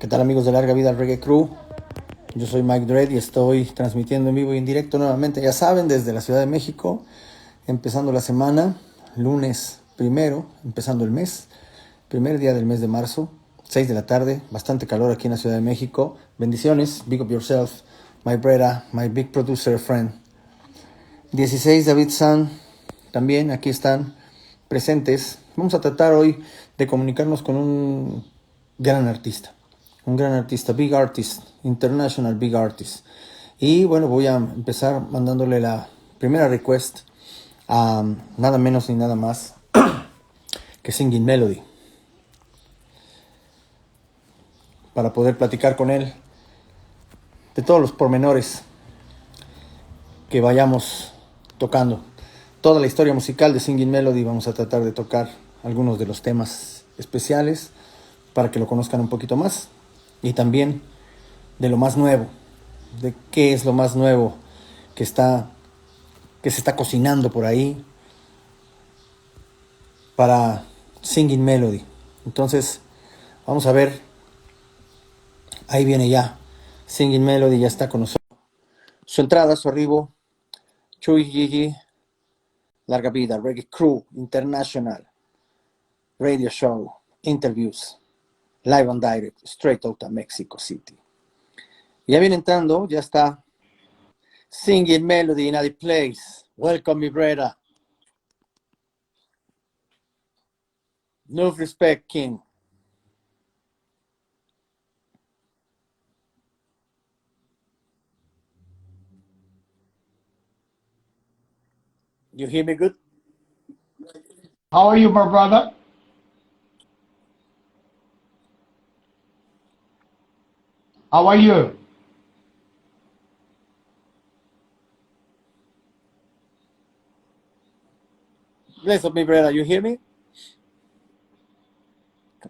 ¿Qué tal amigos de Larga Vida Reggae Crew? Yo soy Mike Dredd y estoy transmitiendo en vivo y en directo nuevamente, ya saben, desde la Ciudad de México, empezando la semana, lunes primero, empezando el mes, primer día del mes de marzo, 6 de la tarde, bastante calor aquí en la Ciudad de México. Bendiciones, big up yourself, my brother, my big producer friend. 16 David San, también aquí están presentes. Vamos a tratar hoy de comunicarnos con un gran artista, big artist, international big artist. Y bueno, voy a empezar mandándole la primera request a nada menos ni nada más que Singing Melody, para poder platicar con él de todos los pormenores que vayamos tocando. Toda la historia musical de Singing Melody, vamos a tratar de tocar algunos de los temas especiales para que lo conozcan un poquito más, y también de lo más nuevo, de qué es lo más nuevo que se está cocinando por ahí para Singing Melody. Entonces, vamos a ver, ahí viene ya, Singing Melody ya está con nosotros. Su entrada, su arribo, Chuy Gigi, Larga Vida Reggae Crew International Radio Show, interviews, live and direct, straight out of Mexico City. Ya viene entrando, ya está Singing Melody in a place. Welcome, mi brother. No respect, King. You hear me good? How are you, my brother? How are you? Bless up, my brother. You hear me?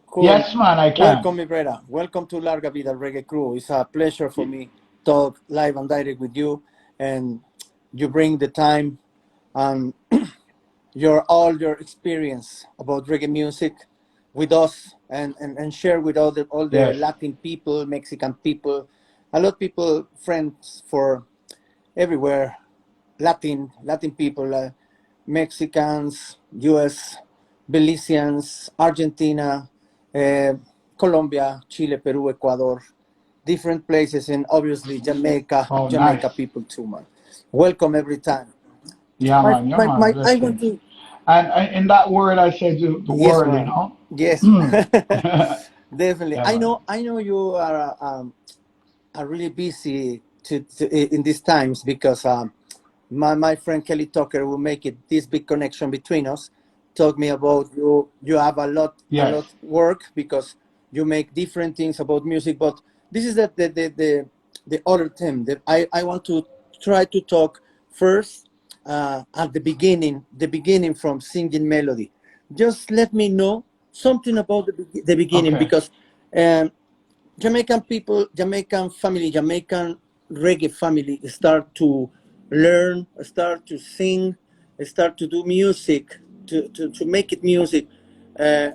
Cool. Yes, man, I can. Welcome, my brother. Welcome to Larga Vida Reggae Crew. It's a pleasure for me to talk live and direct with you, and you bring the time and all your experience about reggae music with us, and share with all the Yes. Latin people, Mexican people, a lot of people, friends for everywhere, Latin people, Mexicans, US, Belizeans, Argentina, Colombia, Chile, Peru, Ecuador, different places, and obviously Jamaica, Oh, Jamaica nice. people too, man. Welcome every time. Yeah, man. Yeah, man. I want Listen. to. And in that word, I said the Yes, word, man. Yes, Mm. definitely. Yeah, man. I know you are really busy in these times, because my friend Kelly Tucker will make it this big connection between us. Talk me about you. You have a lot Yes. work, because you make different things about music. But this is the other thing that I want to try to talk first, at the beginning from Singing Melody. Just let me know something about the beginning, Okay. because um, Jamaican people, Jamaican family, Jamaican reggae family start to learn, start to sing, start to do music, to make it music, uh,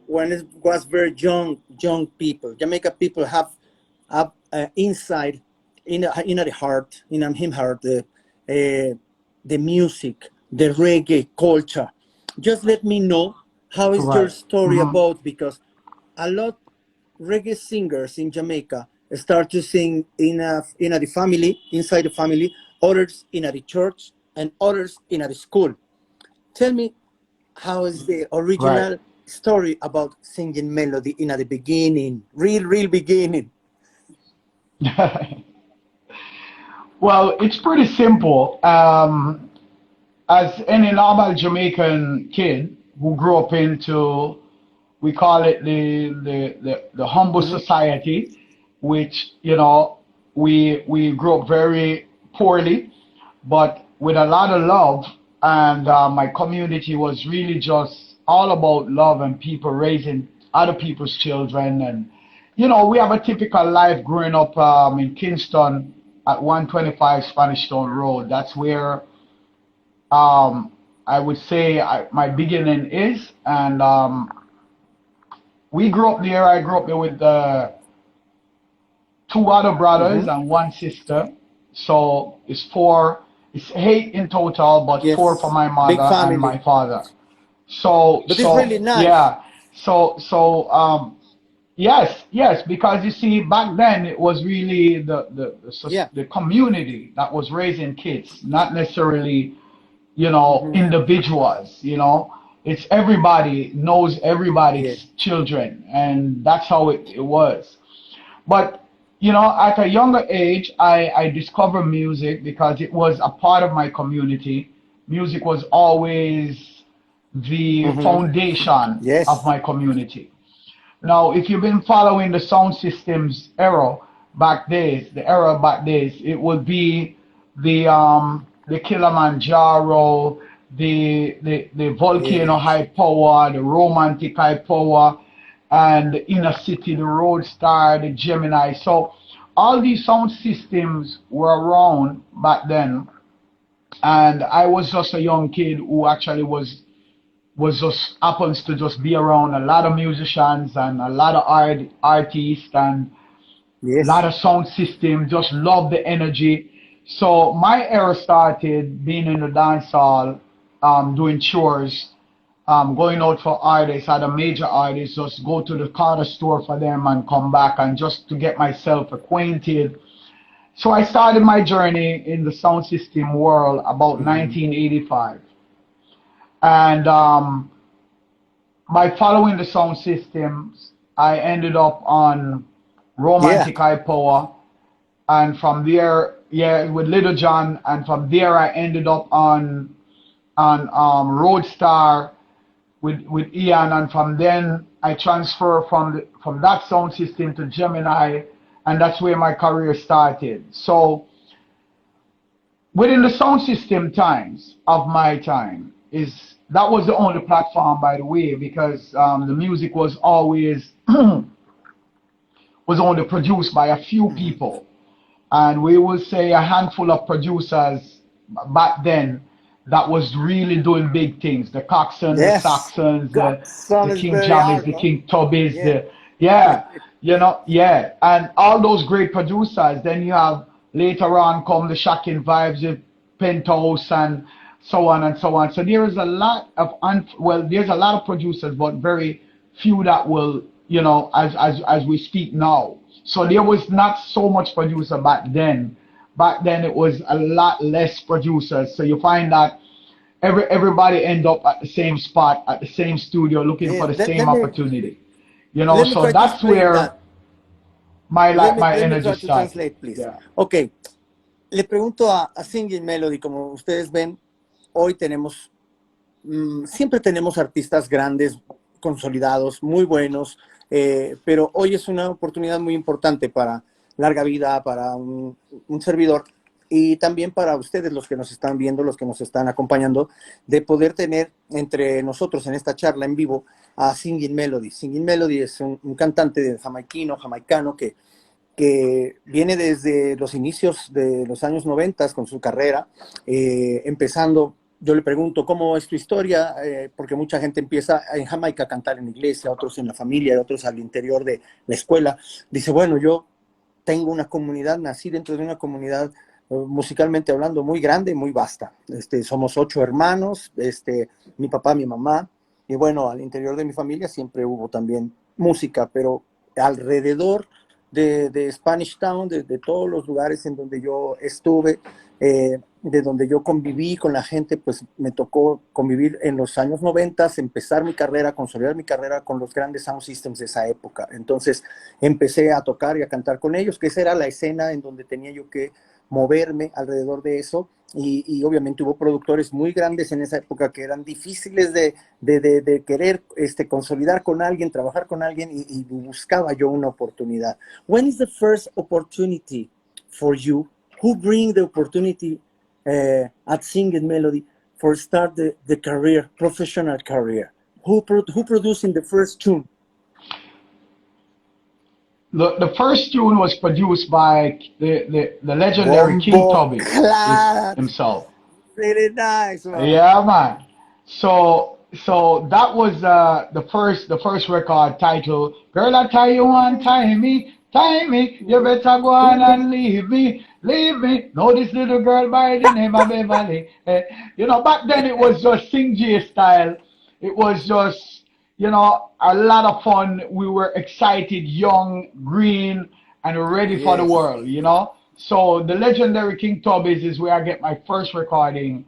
when it was very young people. Jamaican people have inside, in the heart, in him heart, the music, the reggae culture. Just let me know how is your Right. story Hmm. about, because a lot reggae singers in Jamaica start to sing in a the family, inside the family, others in a the church, and others in a the school. Tell me, how is the Right. original story about Singing Melody in the beginning, real beginning? Well, it's pretty simple. As any normal Jamaican kid who grew up into, we call it the humble Hmm. society, which we grew up very poorly, but with a lot of love, and my community was really just all about love and people raising other people's children. And we have a typical life growing up in Kingston at 125 Spanish Town Road. That's where I would say my beginning is. And we grew up there. I grew up there with two other brothers Mhm. and one sister. So it's four, it's eight in total, but four for Yes, my big mother and my family. father. So, But it's really nice. yeah. Yes, yes, because you see, back then it was really Yeah. the community that was raising kids, not necessarily, Mhm. individuals, It's everybody knows Yes. everybody's children, and that's how it was. But, at a younger age, I discovered music because it was a part of my community. Music was always the Mhm. foundation of Yes. my community. Now, if you've been following the sound systems the era back days, it would be the Kilimanjaro, the Volcano Yes. high power, the Romantic high power, and the Inner City, the Roadstar, the Gemini. So all these sound systems were around back then, and I was just a young kid who actually was just happens to just be around a lot of musicians and a lot of artists and a lot Yes. of sound system, just love the energy. So my era started being in the dance hall, doing chores, going out for artists, other major artists, just go to the corner store for them and come back and just to get myself acquainted. So I started my journey in the sound system world about Mhm. 1985. And by following the sound systems, I ended up on Yeah. Romantic High Power, and from there, yeah, with Little John, and from there I ended up on Roadstar with Ian, and from then I transferred from that sound system to Gemini, and that's where my career started. So within the sound system times of my time is that was the only platform, by the way, because the music was always was only produced by a few Mhm. people, and we will say a handful of producers back then that was really doing big things. The Coxsons, the Yes. Saxons, Godson the is King very Jammies, hard, the no? King Tubbies, Yeah. yeah, yeah, and all those great producers. Then you have later on come the Shocking Vibes, the Penthouse, and so on and so on. So there is a lot of there's a lot of producers, but very few that will, as we speak now. So there was not so much producer back then. Back then it was a lot less producers. So you find that everybody end up at the same spot, at the same studio, looking for Yes. the Let, same let me opportunity. let me So try to that's explain where that. Let me my let me energy try to started. translate, please. Yeah. Okay. Le pregunto a Singing Melody, como ustedes ven, hoy tenemos siempre tenemos artistas grandes, consolidados, muy buenos, pero hoy es una oportunidad muy importante para Larga Vida, para un servidor y también para ustedes, los que nos están viendo, los que nos están acompañando, de poder tener entre nosotros en esta charla en vivo a Singing Melody. Singing Melody es un cantante de jamaicano que viene desde los inicios de los años 90 con su carrera, empezando, yo le pregunto, ¿cómo es tu historia? Porque mucha gente empieza en Jamaica a cantar en iglesia, otros en la familia, otros al interior de la escuela. Dice, bueno, yo tengo una comunidad, nací dentro de una comunidad musicalmente hablando muy grande, muy vasta. Somos 8 hermanos, mi papá, mi mamá, y bueno, al interior de mi familia siempre hubo también música, pero alrededor de Spanish Town, de todos los lugares en donde yo estuve, de donde yo conviví con la gente, pues me tocó convivir en los años 90, empezar mi carrera, consolidar mi carrera con los grandes sound systems de esa época. Entonces empecé a tocar y a cantar con ellos, que esa era la escena en donde tenía yo que moverme alrededor de eso. Y obviamente hubo productores muy grandes en esa época que eran difíciles de querer consolidar con alguien, trabajar con alguien, y buscaba yo una oportunidad. When is the first opportunity for you? Who bring the opportunity at Singing Melody for start the career, professional career? Who producing the first tune? The first tune was produced by the legendary King Bombo Tubby Clat. himself. Really nice, man. Yeah, man. So that was the first record titled "Girl, I tell you one time me." Timey, you better go on and leave me, leave me. Know this little girl by the name of Beverly. You know, back then it was just Sing J style. It was just, you know, a lot of fun. We were excited, young, green, and ready for the Yes. world, you know. So the legendary King Tubby's is where I get my first recording,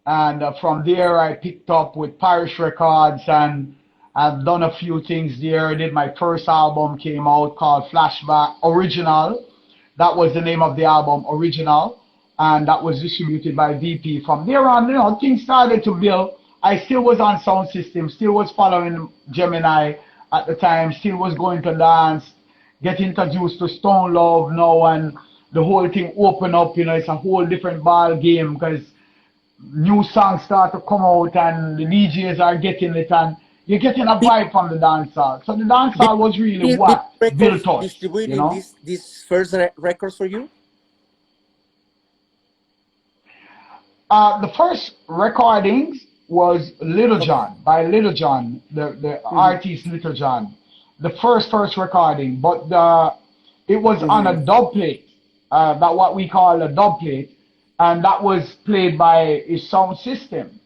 and from there I picked up with Parish Records, and I've done a few things there. I did my first album, came out, called Flashback Original. That was the name of the album, Original, and that was distributed by VP. From there on, you know, things started to build. I still was on sound system, still was following Gemini at the time, still was going to dance, get introduced to Stone Love now, and the whole thing open up. You know, it's a whole different ball game because new songs start to come out and the DJs are getting it, and you're getting a Did, vibe from the dancehall. So the did, dancehall was really did what built records us, you distributing know. these first records for you? The first recordings was Little Okay. John, by Little John, the Mm-hmm. artist Little John. The first recording, but it was on Mm-hmm. a dub plate, that what we call a dub plate, and that was played by a sound system.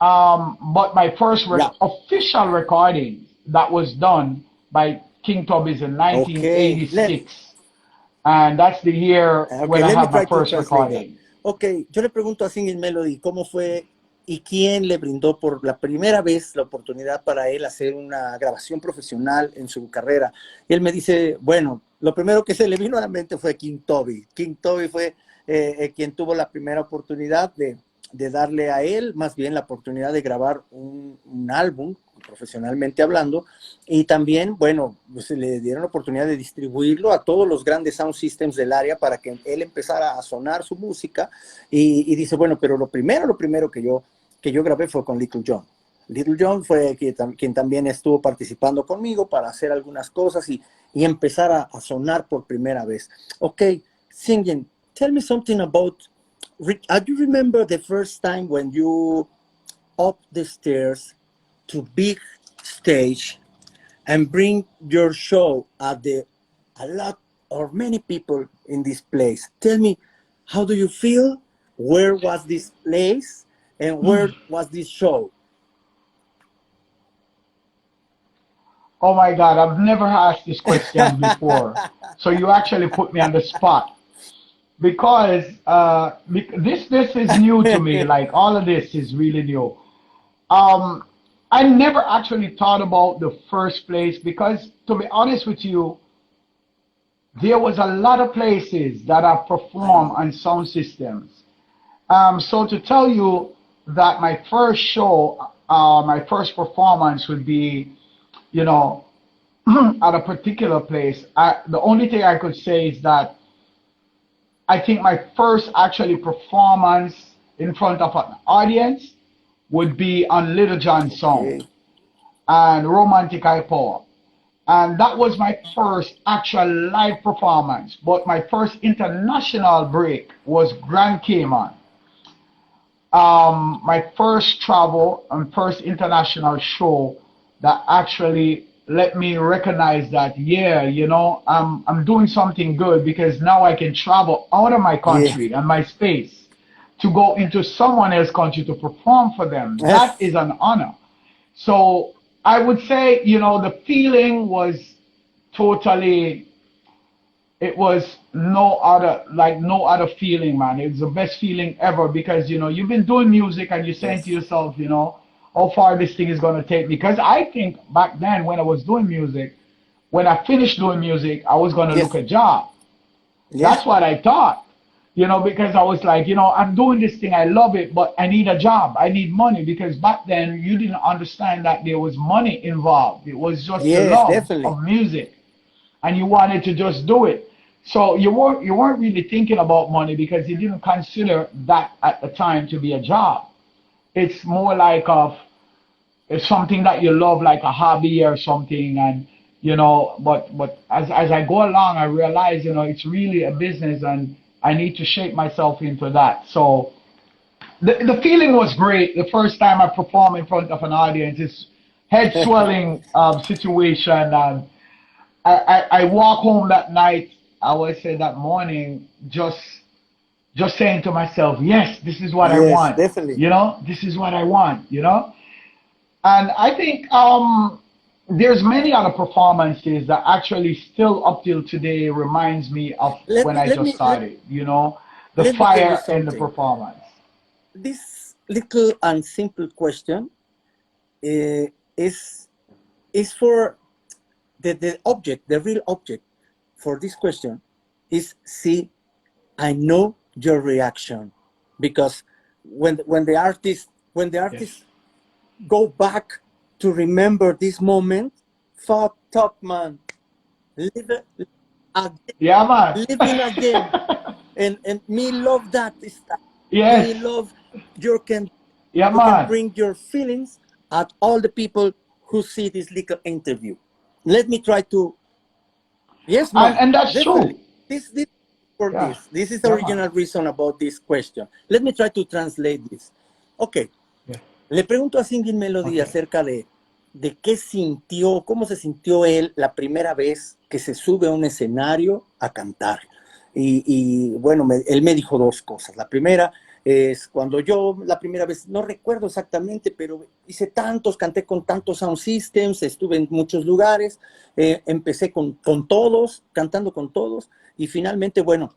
But my first Yeah. official recording that was done by King Tubby's in Okay. 1986, and that's the year when Okay, I let me have my try to first translate that. recording. Ok, yo le pregunto a Singing Melody cómo fue y quién le brindó por la primera vez la oportunidad para él hacer una grabación profesional en su carrera. Y él me dice, bueno, lo primero que se le vino a la mente fue King Toby. King Toby fue quien tuvo la primera oportunidad de darle a él, más bien la oportunidad de grabar un álbum, profesionalmente hablando, y también, bueno, pues le dieron la oportunidad de distribuirlo a todos los grandes sound systems del área para que él empezara a sonar su música, y dice, bueno, pero lo primero que yo grabé fue con Little John. Little John fue quien también estuvo participando conmigo para hacer algunas cosas y empezar a sonar por primera vez. Ok, Singing, tell me something about, do you remember the first time when you up the stairs to big stage and bring your show at a lot or many people in this place? Tell me, how do you feel? Where was this place? And where was this show? Oh my God, I've never asked this question before. So you actually put me on the spot because this is new to me. Like all of this is really new. Um, I never actually thought about the first place because, to be honest with you, there was a lot of places that I I performed know. on sound systems. So to tell you that my first show, my first performance would be, you know, at a particular place, the only thing I could say is that I think my first actually performance in front of an audience would be on Little John Sound Okay. and Romantic High Power. And that was my first actual live performance. But my first international break was Grand Cayman. My first travel and first international show that actually let me recognize that, yeah, you know, I'm doing something good because now I can travel out of my Yeah. country and my space to go into someone else's country to perform for them. That Yes. is an honor. So I would say, you know, the feeling was totally, it was no other feeling, man. It's the best feeling ever because, you know, you've been doing music and you're saying to Yes. yourself, you know, how far this thing is going to take me. Because I think back then when I was doing music, when I finished doing music, I was going to look Yes. a job. Yeah. That's what I thought, you know, because I was like, you know, I'm doing this thing, I love it, but I need a job, I need money, because back then you didn't understand that there was money involved. It was just the Yes, love definitely. of music, and you wanted to just do it. So you weren't really thinking about money because you didn't consider that at the time to be a job. It's more like of it's something that you love, like a hobby or something, and you know. But as I go along, I realize, you know, it's really a business, and I need to shape myself into that. So the feeling was great. The first time I perform in front of an audience, it's head swelling situation, and I walk home that night, I would say that morning, just saying to myself, yes, this is what I Yes, want. definitely. This is what I want. And I think there's many other performances that actually still up till today reminds me of Let when me I let just me let, started. The let me tell you fire in the something. performance. This little and simple question uh, is for the object, the real object for this question is, see, I know your reaction, because when the Yes. artist go back to remember this moment, fucked up, man, live it again, Yeah, man. living again, and me love that stuff. Yes. Me love your can Yeah, you can man. bring your feelings at all the people who see this little interview. Let me try to. Yes, And man, and that's definitely. true. This for Yeah. this. This is the Yeah, man. original reason about this question. Let me try to translate this. Okay. Yeah. Le pregunto a Singing Melody Okay. acerca de qué sintió, cómo se sintió él la primera vez que se sube a un escenario a cantar. Bueno, él me dijo dos cosas. La primera es cuando yo, la primera vez, no recuerdo exactamente, pero hice tantos, canté con tantos sound systems, estuve en muchos lugares, empecé con todos, cantando con todos, y finalmente, bueno,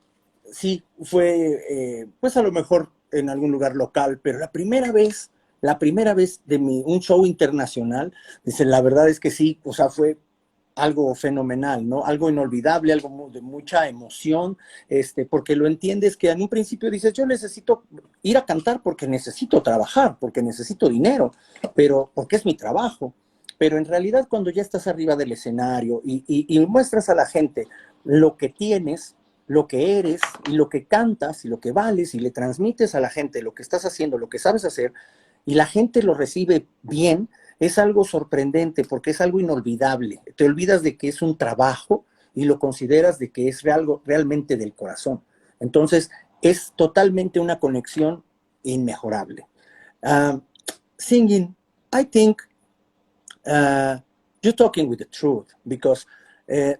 sí, fue, pues a lo mejor en algún lugar local, pero la primera vez de un show internacional, dice, la verdad es que sí, o sea, fue algo fenomenal, ¿no? Algo inolvidable, algo de mucha emoción, porque lo entiendes que en un principio dices, yo necesito ir a cantar porque necesito trabajar, porque necesito dinero, pero porque es mi trabajo. Pero en realidad cuando ya estás arriba del escenario y muestras a la gente lo que tienes, lo que eres y lo que cantas y lo que vales y le transmites a la gente lo que estás haciendo, lo que sabes hacer, y la gente lo recibe bien, es algo sorprendente porque es algo inolvidable. Te olvidas de que es un trabajo y lo consideras de que es algo realmente del corazón. Entonces, es totalmente una conexión inmejorable. Uh, Singing, I think you're talking with the truth, because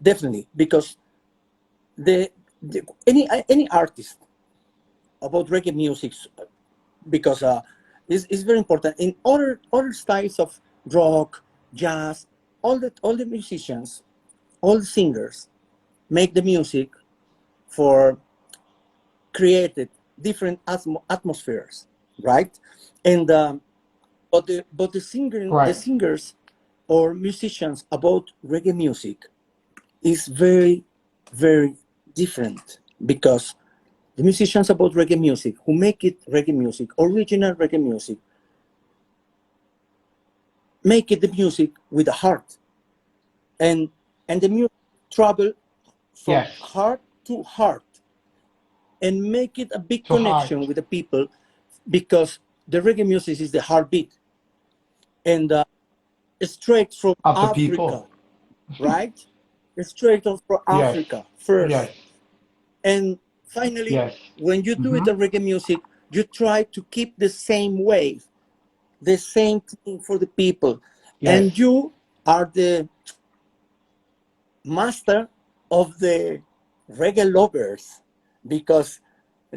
definitely, because any artist about reggae music, because it's very important in other styles of rock, jazz, all the musicians, all the singers make the music for created different atmospheres, right? And the Right. singers or musicians about reggae music is very, very different, because the musicians about reggae music who make it reggae music, original reggae music, make it the music with a heart, and the music travel from Yes. heart to heart and make it a big To heart connection with the people, because the reggae music is the heartbeat, and straight from of the Africa, people. right? Straight from Yes. Africa Yes. first. And finally, Yes. when you do it Mm-hmm. the reggae music, you try to keep the same wave, the same thing for the people. Yes. And you are the master of the reggae lovers, because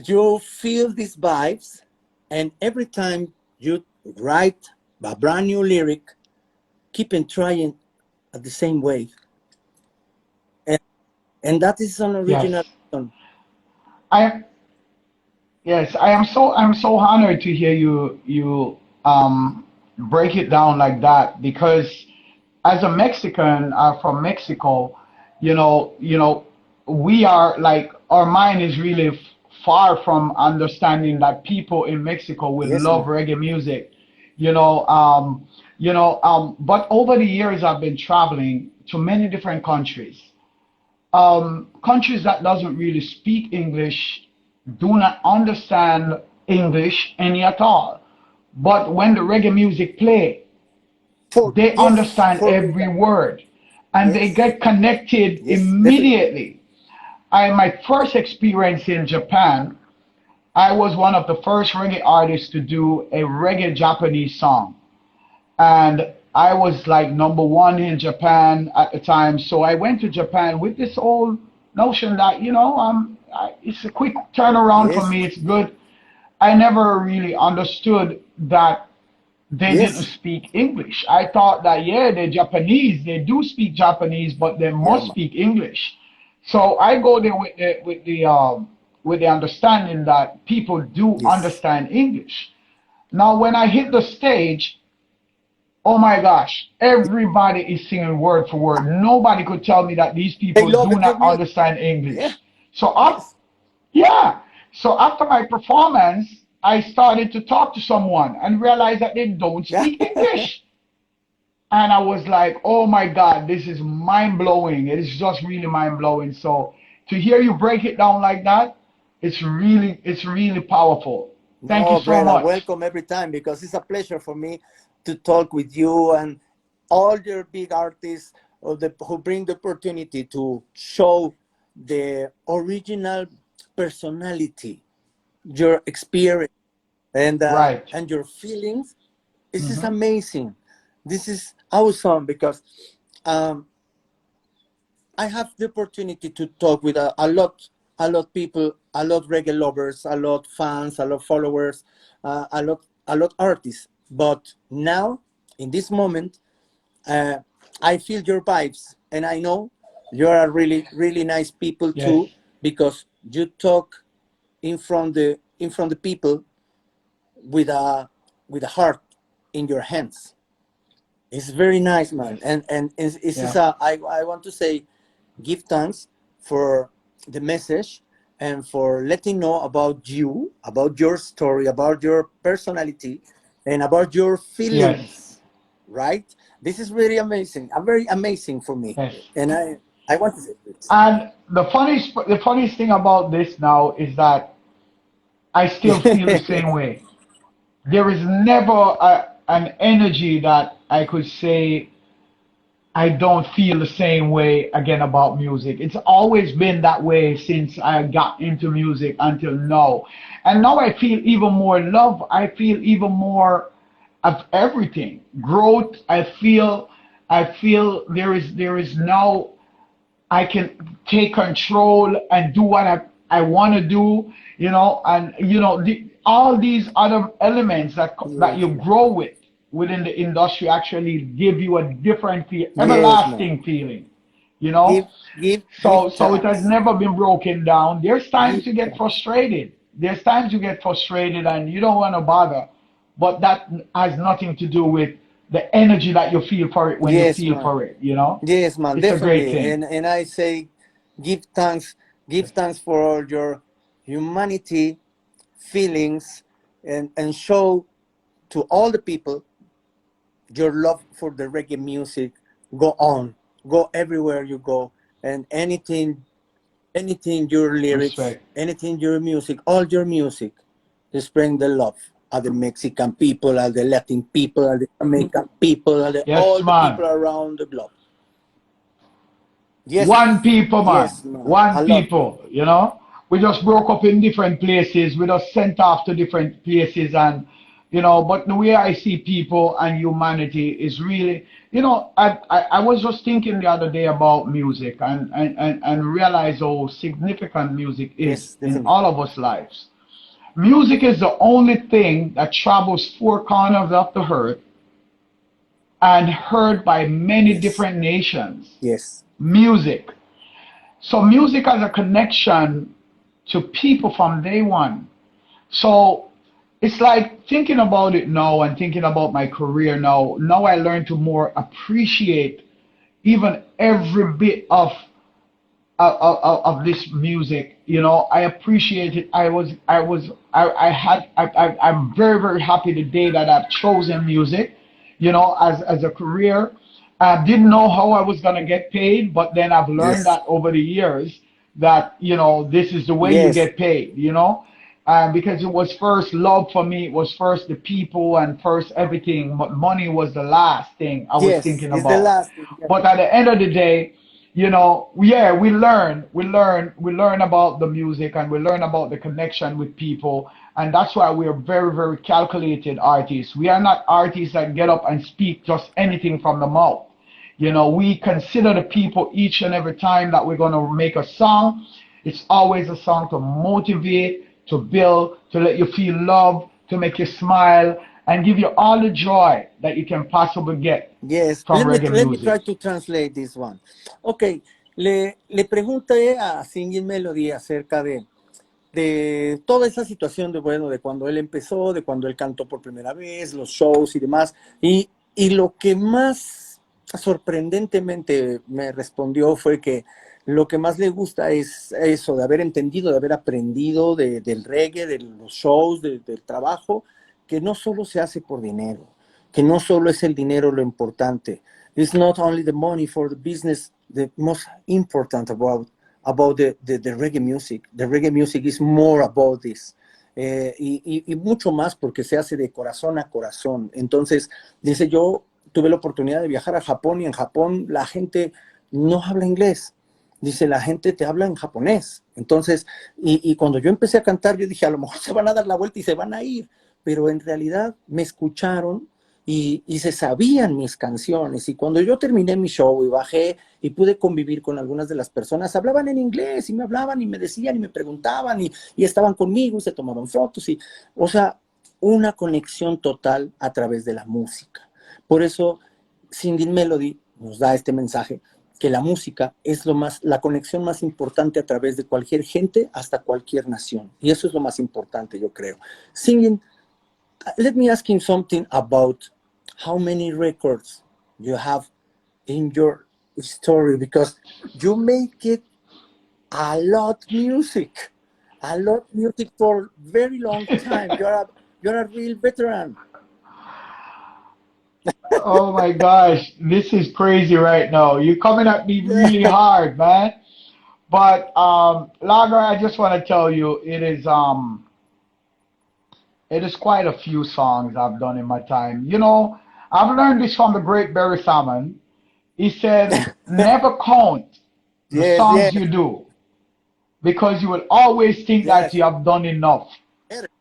you feel these vibes, and every time you write a brand new lyric, keep on trying at the same wave. And, that is an Yes. original song. I Yes, I'm so honored to hear you break it down like that, because as a Mexican from Mexico, we are like, our mind is really far from understanding that people in Mexico will Yes, love man. reggae music. But over the years I've been traveling to many different countries, countries that doesn't really speak English, do not understand English any at all. But when the reggae music play, they Yes, understand for every real. word and they Yes, get connected yes, definitely. immediately. My first experience in Japan, I was one of the first reggae artists to do a reggae Japanese song. And I was like number one in Japan at the time. So I went to Japan with this whole notion that, it's a quick turnaround for Yes, me. It's good. I never really understood that they didn't yes, speak English. I thought that, yeah, they're Japanese. They do speak Japanese, but they yeah, must man. speak English. So I go there with the understanding that people do Yes. understand English. Now, when I hit the stage, oh my gosh, everybody is singing word for word. Nobody could tell me that these They people love do it, your not music. understand Yeah, English. So up, yes. yeah. So after my performance, I started to talk to someone and realized that they don't Yeah. speak English. And I was like, oh my God, this is mind blowing. It is just really mind blowing. So to hear you break it down like that, it's really powerful. Thank you No, so brother, much. welcome every time because it's a pleasure for me to talk with you and all your big artists who bring the opportunity to show the original personality, your experience, Right. and your feelings. This is Hmm. amazing. This is awesome because um, I have the opportunity to talk with a lot people, a lot reggae lovers, a lot fans, a lot followers, a lot artists. But now, in this moment, uh, I feel your vibes, and I know you are really nice people Yes. too, because you talk in front the people with a heart in your hands. It's very nice, man. Yes. And it's just Yeah. I want to say, give thanks for the message and for letting know about you, about your story, about your personality, and about your Yes. feelings. Right? This is very amazing. Very amazing for me, Yes. and I want to say this. And the funniest thing about this now is that I still feel the same way. There is never an energy that I could say I don't feel the same way again about music. It's always been that way since I got into music until now. And now I feel even more love. I feel even more of everything. Growth. I feel there is now I can take control and do what I want to do, and all these other elements that Yes, you man. grow within the industry actually give you a different feel, Yes, man. everlasting feeling, you know. Give, give So it has thanks. never been broken down. There's Give times you get thanks. frustrated. There's times you get frustrated and you don't want to bother, but that has nothing to do with the energy that you feel for it when you Yes, feel man. for it. Yes, man, It's a great definitely. thing. And I say, give thanks, give thanks for all your humanity, feelings, and show to all the people your love for the reggae music. Go on, go everywhere you go, and anything your lyrics, Respect. anything your music, all your music, just bring the love of the Mexican people, of the Latin people, of the American people, of Yes, all the man. people around the globe. One Yes, people, man. yes, man. I One love you. people. We just broke up in different places. We just sent off to different places. But the way I see people and humanity is really, I was just thinking the other day about music and realize how significant music is Yes, in definitely. all of us lives. Music is the only thing that travels four corners of the earth and heard by many Yes, different nations. yes, Music. So music has a connection to people from day one. So it's like thinking about it now and thinking about my career now. Now I learn to more appreciate even every bit of this music. I appreciate it. I'm very, very happy the day that I've chosen music, as a career. I didn't know how I was going to get paid, but then I've learned yes, that over the years that, this is the way you yes, get paid. Because it was first love for me, it was first the people and first everything, but money was the last thing I was yes. thinking It's the about. last thing. Yes, But at the end of the day, yeah, we learn about the music and we learn about the connection with people. And that's why we're very, very calculated artists. We are not artists that get up and speak just anything from the mouth. You know, we consider the people each and every time that we're going to make a song. It's always a song to motivate, to build, to let you feel love, to make you smile, and give you all the joy that you can possibly get Yes, from reggae let me music. try to translate this one. Ok, le pregunté a Singing Melody acerca de toda esa situación de, bueno, de cuando él empezó, de cuando él cantó por primera vez, los shows y demás. Y lo que más sorprendentemente me respondió fue que lo que más le gusta es eso, de haber entendido, de haber aprendido del reggae, de los shows, del trabajo, que no solo se hace por dinero, que no solo es el dinero lo importante. It's not only the money for the business, the most important about the reggae music. The reggae music is more about this. Y mucho más porque se hace de corazón a corazón. Entonces, dice, yo tuve la oportunidad de viajar a Japón y en Japón la gente no habla inglés. Dice, la gente te habla en japonés. Entonces, y cuando yo empecé a cantar, yo dije, a lo mejor se van a dar la vuelta y se van a ir. Pero en realidad me escucharon y se sabían mis canciones. Y cuando yo terminé mi show y bajé y pude convivir con algunas de las personas, hablaban en inglés y me hablaban y me decían y me preguntaban y estaban conmigo y se tomaban fotos. O sea, una conexión total a través de la música. Por eso, Singing Melody nos da este mensaje, que la música es la conexión más importante a través de cualquier gente hasta cualquier nación. Y eso es lo más importante, yo creo. Singing, let me ask you something about how many records you have in your story, because you make it a lot music for very long time. You're a real veteran. Oh my gosh, this is crazy right now. You're coming at me really hard, man. But Lager, I just want to tell you, it is quite a few songs I've done in my time. You know, I've learned this from the great Barry Salmon. He said, never count the Yes, songs yes, you do because you will always think that yes. you have done enough.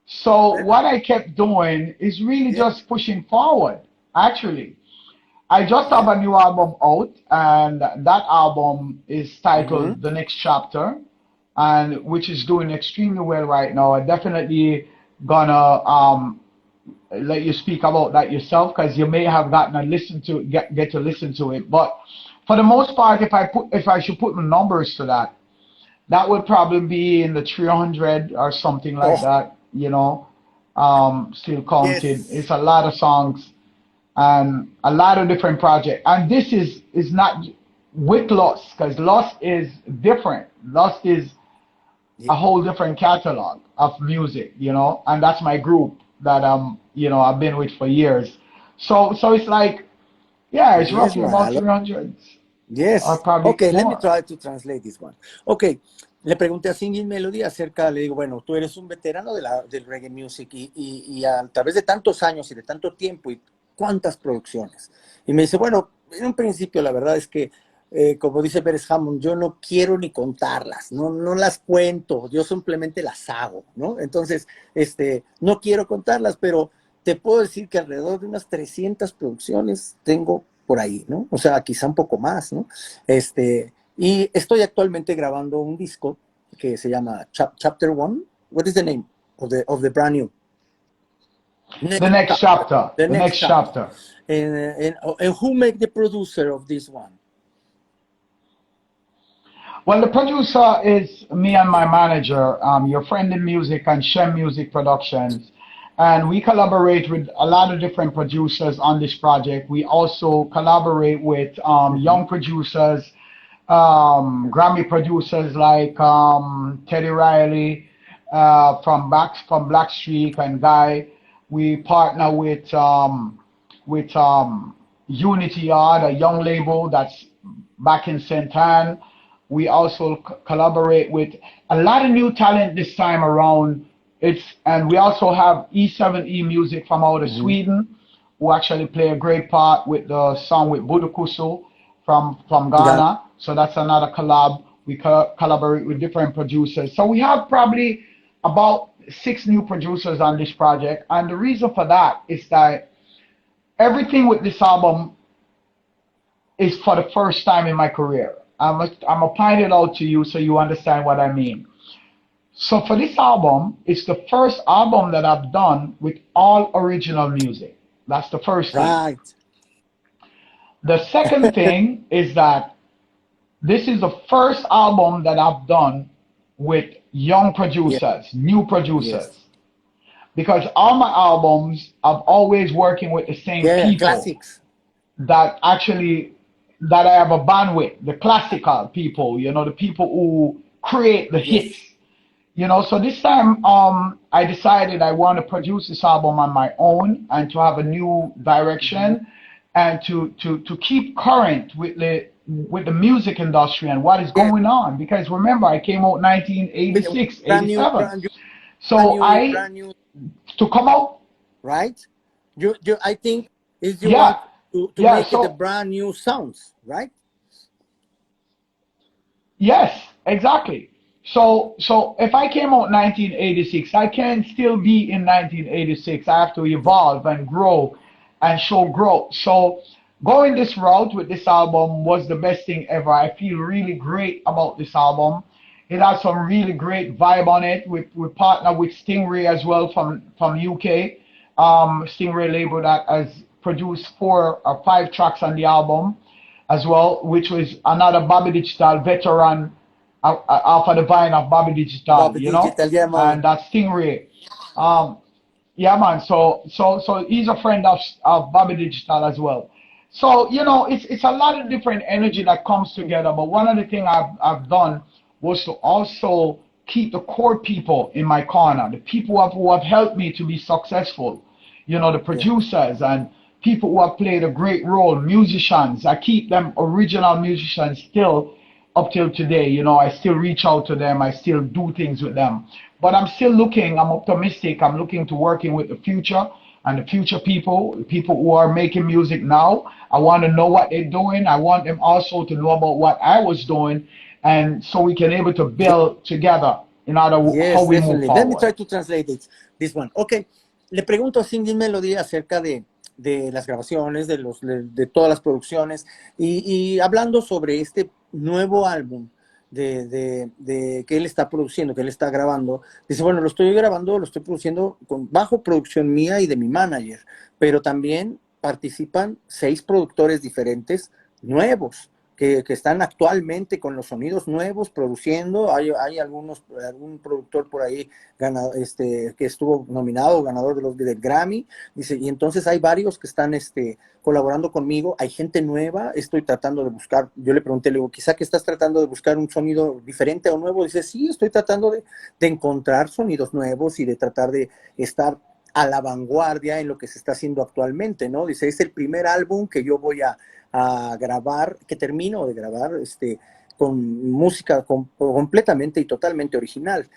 So what I kept doing is really Yeah, just pushing forward, actually. I just have yeah. a new album out, and that album is Mm-hmm. titled The Next Chapter, and which is doing extremely well right now. I definitely gonna let you speak about that yourself because you may have gotten a listen to get to listen to it. But for the most part, if I should put the numbers to that, that would probably be in the 300 or something like Oh, that. You know, still counted. It's yes. a lot of songs and a lot of different projects. And this is not with Lost because Lost is different. Lost is Ye- a whole different catalog of music, you know, and that's my group that I've been with for years. So it's like, yeah, it's Yes, roughly about malo. 300 or Yes. probably Okay, let me more. try to translate this one. Okay, le pregunté a Singing Melody acerca, le digo, bueno, tú eres un veterano del reggae music y a través de tantos años y de tanto tiempo y cuántas producciones. Y me dice, bueno, en un principio la verdad es que, como dice Pérez Hammond, yo no quiero ni contarlas, no las cuento, yo simplemente las hago, ¿no? Entonces, no quiero contarlas, pero te puedo decir que alrededor de unas 300 producciones tengo por ahí, ¿no? O sea, quizá un poco más, ¿no? Y estoy actualmente grabando un disco que se llama Chapter One. What is the name of the brand new? The Next next chapter. chapter, The the next next chapter. chapter. And who make the producer of this one? Well, the producer is me and my manager, your friend in music and Shem Music Productions. And we collaborate with a lot of different producers on this project. We also collaborate with Mm-hmm. young producers, Grammy producers like Teddy Riley from Blackstreet and Guy. We partner with Unity Art, a young label that's back in St. Anne. We also collaborate with a lot of new talent this time around. And we also have E7E Music from out of Mm-hmm. Sweden, who actually play a great part with the song with Budukusu from Got it. Ghana. So that's another collab. We collaborate with different producers. So we have probably about 6 new producers on this project, and the reason for that is that everything with this album is for the first time in my career. I'm gonna point it out to you so you understand what I mean. So for this album, it's the first album that I've done with all original music. That's the first thing. Right. The second thing is that this is the first album that I've done with young Yes. producers, new Yes. producers. Because all my albums, I've always working with the same Yeah. people Classics. that actually that I have a band with, the classical people, the people who create the hits. Yes. So this time I decided I want to produce this album on my own and to have a new Mhm. direction and to keep current with the music industry and what is Yeah. going on, because remember I came out With a 1986, 87. brand So new, I brand new, to come out. right? I think is you want Yeah, to yeah. make it a So brand new sounds, right? yes, exactly. So if I came out 1986, I can still be in 1986. I have to Yeah. evolve and grow and show growth. So going this route with this album was the best thing ever. I feel really great about this album. It has some really great vibe on it. We partner with Stingray as well from UK. Stingray label that has produced 4 or 5 tracks on the album as well, which was another Bobby Digital veteran off of the vine of Bobby Digital, Bobby Digital, yeah, man. and that's Stingray. Um, yeah, man. So he's a friend of Bobby Digital as well. So it's a lot of different energy that comes together. But one of the things I've done was to also keep the core people in my corner, the people who have helped me to be successful. The Yeah. producers and people who have played a great role, musicians. I keep them original musicians still up till today. I still reach out to them. I still do things with them. But I'm still looking, I'm optimistic. I'm looking to working with the future and the future people who are making music now. I want to know what they're doing. I want them also to know about what I was doing. And so we can able to Yeah. build together in order how Yes, we move definitely. Let me forward. try to translate this one. Okay. Le pregunto a Cindy Melody acerca de las grabaciones, de todas las producciones y hablando sobre este nuevo álbum que él está produciendo, que él está grabando. Dice, bueno, lo estoy produciendo bajo producción mía y de mi manager, pero también participan 6 productores diferentes nuevos que están actualmente con los sonidos nuevos produciendo. Hay algún productor por ahí que estuvo nominado, ganador del Grammy. Dice, y entonces hay varios que están colaborando conmigo. Hay gente nueva. Estoy tratando de buscar. Yo le pregunté, le digo, quizá que estás tratando de buscar un sonido diferente o nuevo. Dice, sí, estoy tratando de encontrar sonidos nuevos y de tratar de estar a la vanguardia en lo que se está haciendo actualmente, ¿no? Dice, es el primer álbum que yo voy a grabar, que termino de grabar, con música completamente y totalmente original.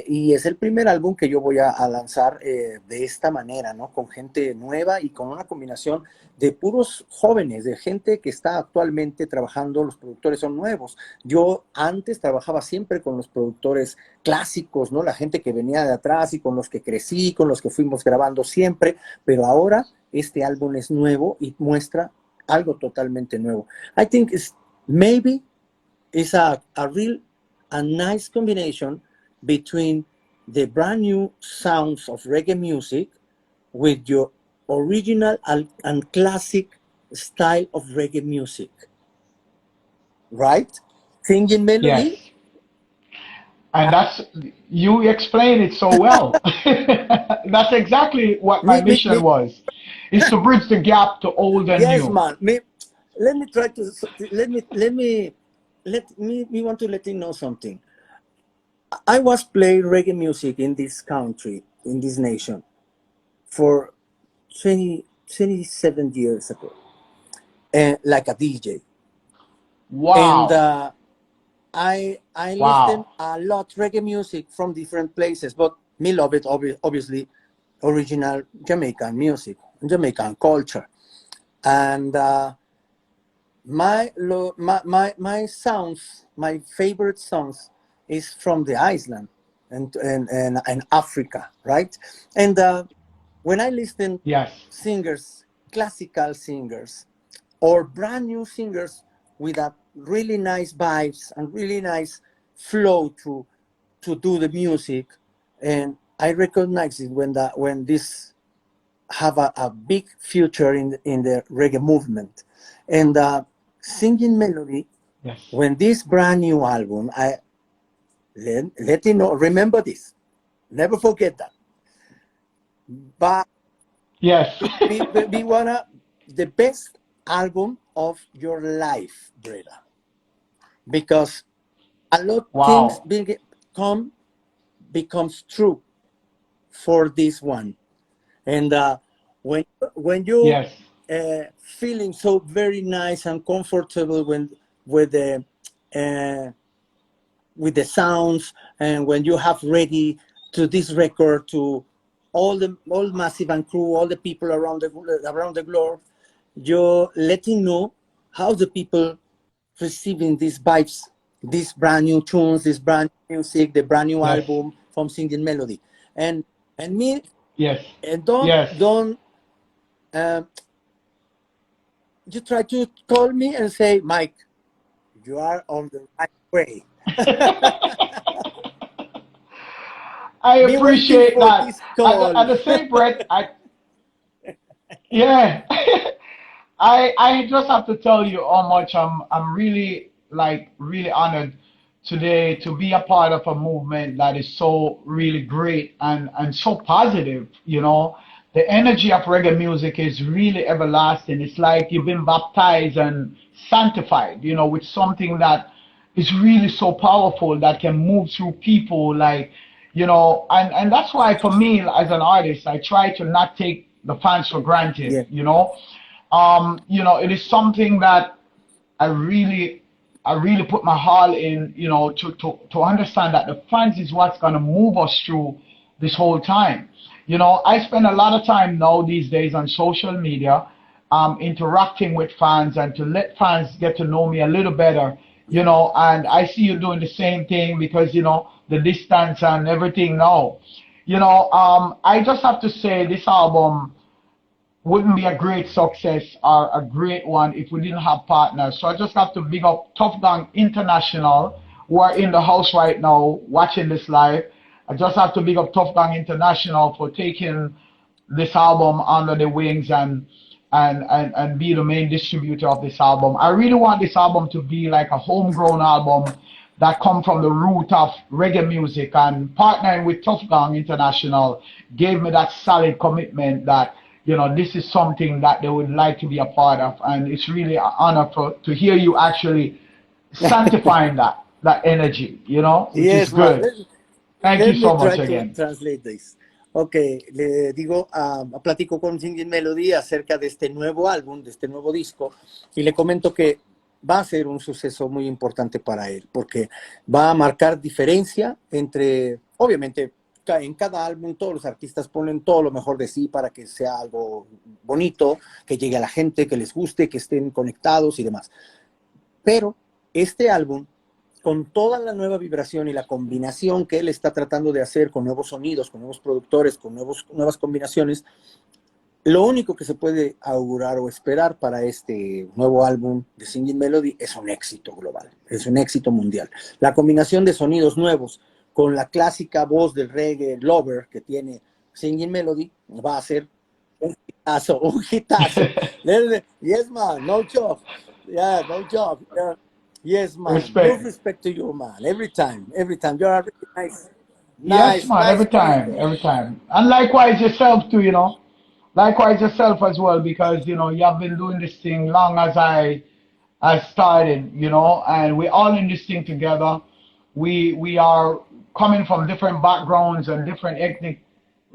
Y es el primer álbum que yo voy a lanzar de esta manera, ¿no? Con gente nueva y con una combinación de puros jóvenes, de gente que está actualmente trabajando. Los productores son nuevos. Yo antes trabajaba siempre con los productores clásicos, ¿no? La gente que venía de atrás y con los que crecí, con los que fuimos grabando siempre, pero ahora este álbum es nuevo y muestra algo totalmente nuevo. I think maybe it's a nice combination between the brand new sounds of reggae music with your original and classic style of reggae music, right? Singing Yes. melody. And you explain it so well. That's exactly what my mission was, is to bridge the gap to old and Yes, new. man. Let me try to let me want to let you know something. I was playing reggae music in this country, in this nation, for 27 years ago, and like a DJ. And Wow. I listen Wow. a lot reggae music from different places, but me love it obviously original Jamaican music, Jamaican culture, and my sounds, my favorite songs is from the island. and Africa, right? And when I listen Yes. singers, classical singers, or brand new singers with a really nice vibes and really nice flow to do the music, and I recognize it when this have a big future in the reggae movement, and singing melody. Yes. When this brand new album, I let you know. Remember this. Never forget that. But Yes. be one of the best album of your life, brother, because a lot of things Wow. come becomes true for this one. And when you Yes. feeling so very nice and comfortable when with the uh, with the sounds, and when you have ready to this record to all massive and crew, all the people around the globe, you're letting know how the people receiving these vibes, these brand new tunes, this brand new music, the brand new Yes. album from Singing Melody, and me, Yes. and Yes. don't um, you try to call me and say, Mike, you are on the right way. I Be waiting appreciate for that. this call. At the same breath, yeah. I just have to tell you how much I'm really like really honored today to be a part of a movement that is so really great and so positive, you know. The energy of reggae music is really everlasting. It's like you've been baptized and sanctified, you know, with something that is really so powerful that can move through people like, you know, and that's why for me as an artist, I try to not take the fans for granted, Yeah, you know. You know, it is something that I really, I really put my heart in, you know, to understand that the fans is what's gonna move us through this whole time. You know, I spend a lot of time now these days on social media, interacting with fans and to let fans get to know me a little better. You yeah, know, and I see you doing the same thing because you know the distance and everything now. You know, I just have to say this album wouldn't be a great success or a great one if we didn't have partners. So I just have to big up Tough Gang International, who are in the house right now watching this live. I just have to big up Tough Gang International for taking this album under the wings and be the main distributor of this album. I really want this album to be like a homegrown album that come from the root of reggae music, and partnering with Tough Gang International gave me that solid commitment that you know this is something that they would like to be a part of, and it's really an honor to hear you actually sanctifying that energy, you know, which is yes, man. good. Thank you Let me so try much to again. translate this. Ok, le digo, platico con Singing Melody acerca de este nuevo álbum, de este nuevo disco, y le comento que va a ser un suceso muy importante para él, porque va a marcar diferencia entre, obviamente, en cada álbum todos los artistas ponen todo lo mejor de sí para que sea algo bonito, que llegue a la gente, que les guste, que estén conectados y demás. Pero este álbum, con toda la nueva vibración y la combinación que él está tratando de hacer con nuevos sonidos, con nuevos productores, con nuevas combinaciones, lo único que se puede augurar o esperar para este nuevo álbum de Singing Melody es un éxito global, es un éxito mundial. La combinación de sonidos nuevos con la clásica voz del reggae lover que tiene Singing Melody va a ser un hitazo, un hitazo. Yes, man, no joke. Yeah, no joke. Yeah. Yes, man. Full Respect. respect to you, man. Every time. You're a really nice, Yes, nice, man, nice every time, people. every time. And likewise yourself too, you know. Likewise yourself as well, because you know you have been doing this thing long as I started, you know, and we're all in this thing together. We are coming from different backgrounds and different ethnic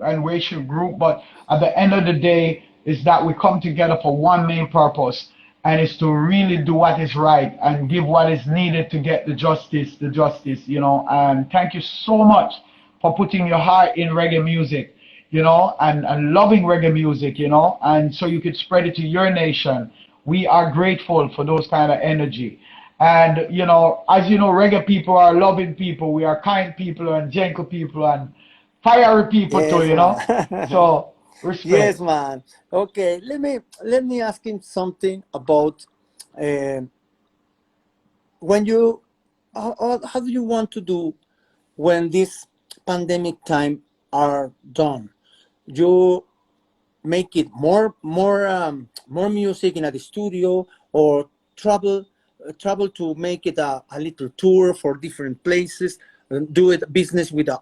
and racial group, but at the end of the day, is that we come together for one main purpose, and it's to really do what is right and give what is needed to get the justice, you know. And thank you so much for putting your heart in reggae music, you know, and loving reggae music, you know, and so you could spread it to your nation. We are grateful for those kind of energy. And as you know, reggae people are loving people. We are kind people and gentle people and fiery people too. Yes, man. So Yes, respect. man. Okay, let me ask him something about uh, when you how do you want to do when this pandemic time are done? You make it more music in the studio, or travel travel to make it a little tour for different places, and do it business with the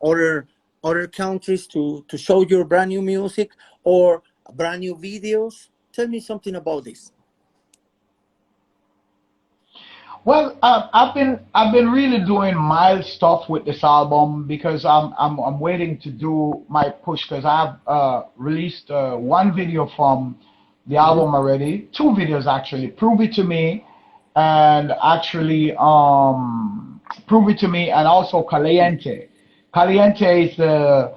other countries to show your brand new music or brand new videos. Tell me something about this. Well, I've been really doing mild stuff with this album because I'm waiting to do my push because I've released one video from the Hmm. album already, two videos actually. Prove It to Me, and actually Prove It to Me, and also Caliente. Caliente is the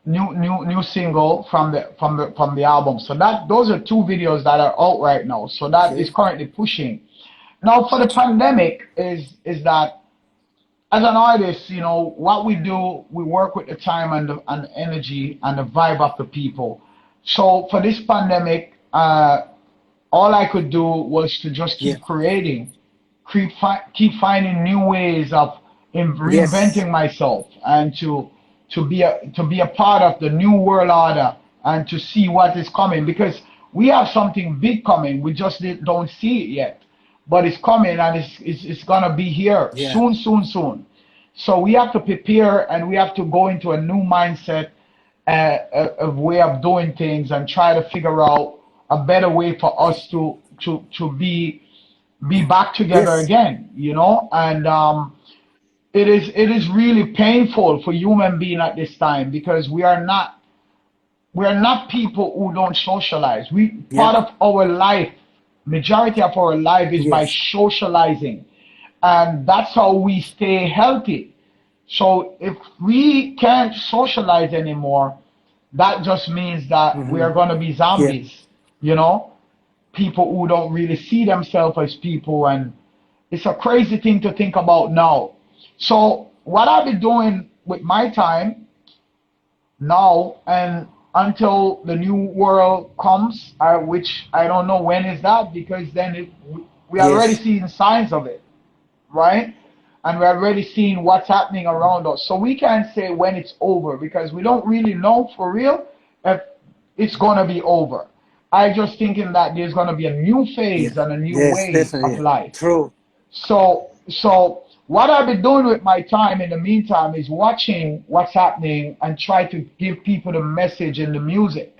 new single from the album. So those are two videos that are out right now. So that is Okay. currently pushing. Now, for the pandemic, is that as an artist, what we do, we work with the time and energy and the vibe of the people. So for this pandemic, all I could do was to just Yeah. keep creating, keep finding new ways of Yes. reinventing myself, and to be a part of the new world order, and to see what is coming, because we have something big coming. We just don't see it yet, but it's coming, and it's gonna be here Yeah. soon, soon, soon. So we have to prepare, and we have to go into a new mindset, a way of doing things, and try to figure out a better way for us to be back together Yes. again, and it is really painful for human being at this time, because we are not people who don't socialize. We Yeah. Part of our life, majority of our life, is by Yes. socializing, and that's how we stay healthy. So if we can't socialize anymore, that just means that we Hmm. are going to be Yeah. zombies, you know, people who don't really see themselves as people. And it's a crazy thing to think about now. So, what I've been doing with my time now, and until the new world comes, which I don't know when is that, because then we are already Yes. seeing signs of it, right? And we're already seeing what's happening around us. So we can't say when it's over, because we don't really know for real if it's going to be over. I just thinking that there's going to be a new Yeah. phase and a new Yes. way of Definitely. life. True. So what I've been doing with my time in the meantime is watching what's happening and try to give people the message in the music,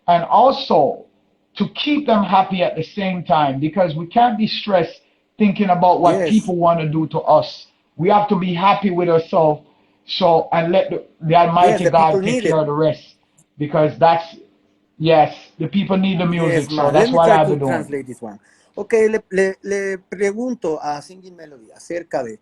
and also to keep them happy at the same time, because we can't be stressed thinking about what Yes. people want to do to us. We have to be happy with ourselves, and let the Yes. Almighty The people God take need care it. of the rest, because yes, the people need the Yes, music. So man. Let that's me what try I've to been doing. translate this one. Ok, le pregunto a Singing Melody acerca de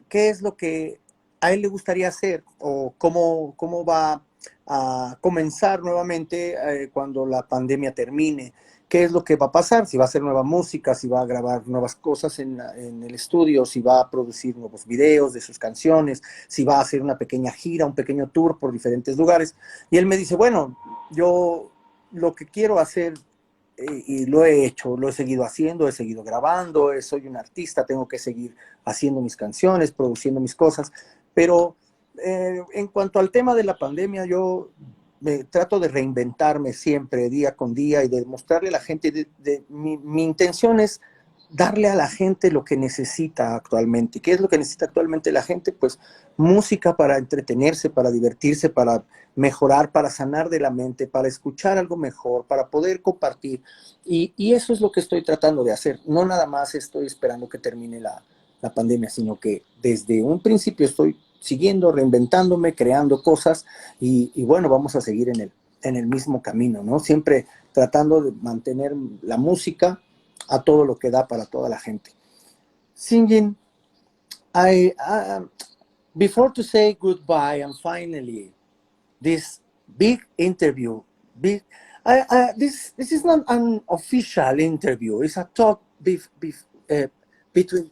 qué es lo que a él le gustaría hacer, o cómo va a comenzar nuevamente cuando la pandemia termine. ¿Qué es lo que va a pasar? Si va a hacer nueva música, si va a grabar nuevas cosas en el estudio, si va a producir nuevos videos de sus canciones, si va a hacer una pequeña gira, un pequeño tour por diferentes lugares. Y él me dice, bueno, yo lo que quiero hacer, y lo he hecho, lo he seguido haciendo, he seguido grabando, soy un artista, tengo que seguir haciendo mis canciones, produciendo mis cosas, pero en cuanto al tema de la pandemia, yo trato de reinventarme siempre, día con día, y de mostrarle a la gente, mi intención es darle a la gente lo que necesita actualmente. ¿Qué es lo que necesita actualmente la gente? Pues música para entretenerse, para divertirse, para mejorar, para sanar de la mente, para escuchar algo mejor, para poder compartir. Y eso es lo que estoy tratando de hacer. No nada más estoy esperando que termine la pandemia, sino que desde un principio estoy siguiendo, reinventándome, creando cosas, y bueno, vamos a seguir en el mismo camino, ¿no? Siempre tratando de mantener la música a todo lo que da para toda la gente. Singing, I before to say goodbye and finally this big interview, big. This is not an official interview. It's a talk between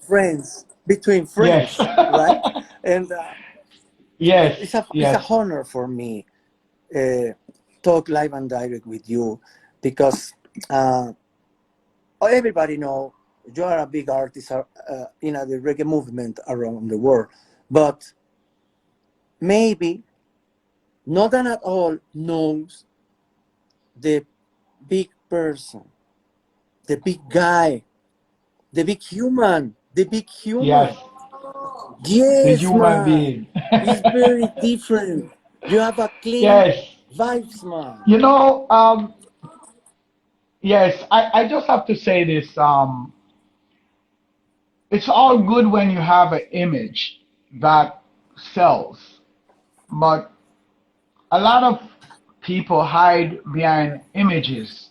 Yes. friends, right? And Yes. it's Yes. a honor for me uh, talk live and direct with you because uh, everybody know you are a big artist in the reggae movement around the world, but maybe not at all knows the big person, the big guy, the big Yes. human. The Yes, human man. being. It's very different. You have a clean Yes. vibes, man. You know, yes, I just have to say this. It's all good when you have an image that sells, but a lot of people hide behind images